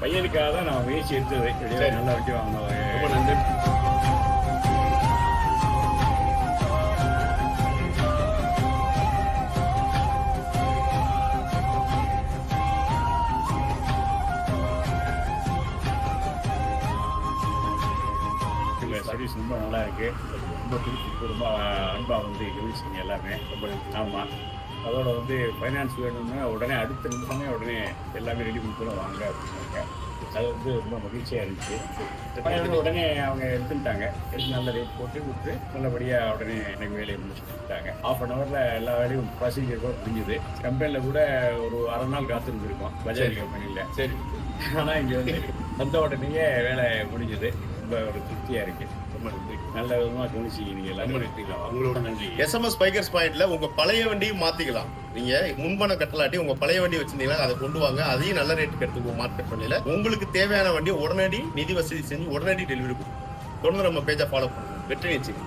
பையனுக்காக தான் நான் முயற்சி எடுத்தது. நல்ல வண்டி வாங்கினோம். ரொம்ப நன்றி. சர்வீஸ் ரொம்ப நல்லா இருக்கு. ரொம்ப பிடிச்சிருக்கு. ரொம்ப அன்பாக கவனிச்சிங்க எல்லாமே. ரொம்ப ஆமாம். அதோட ஃபைனான்ஸ் வேணும்னா உடனே அடுத்த நிமிஷமே உடனே எல்லாமே ரெடி பண்ணி வாங்க அப்படின்னாங்க. அது ரொம்ப மகிழ்ச்சியாக இருந்துச்சு. உடனே அவங்க எடுத்துட்டாங்க. எடுத்து நல்ல ரேட் போட்டு கொடுத்து நல்லபடியாக உடனே எனக்கு வேலையை முடிச்சு கொடுத்தாங்க. 1/2 hourல எல்லா வேலையும் ப்ரொசீஜர் கூட முடிஞ்சுது. கம்பெனியில் கூட ஒரு அரை நாள் காத்திருந்துருக்கோம் பஜாஜ் கம்பெனியில். சரி. ஆனால் இங்கே வந்த உடனேயே வேலை முடிஞ்சுது. ரொம்ப ஒரு திருப்தியாக இருக்குது. ரொம்ப நன்றி. நல்ல விதமாக கவனிச்சிங்க நீங்கள் எல்லாரும். எடுத்துக்கலாம். அவங்களோட நன்றி. எஸ்எம்எஸ் பைக்கர்ஸ் பாயிண்ட்ல உங்க பழைய வண்டியும் மாத்திக்கலாம். நீங்க முன்பணம் கட்டலாட்டி உங்க பழைய வண்டி வச்சிருந்தீங்கன்னா அதை கொண்டு வாங்க. அதையும் நல்ல ரேட்டுக்கு எடுத்துக்குவோம் மார்க்கெட் பண்ணியில. உங்களுக்கு தேவையான வண்டியை உடனடி நிதி வசதி செஞ்சு உடனடி டெலிவரி கொடுக்கும். தொடர்ந்து நம்ம பேஜை ஃபாலோ பண்ணுங்க. வெற்றி நிச்சயம்.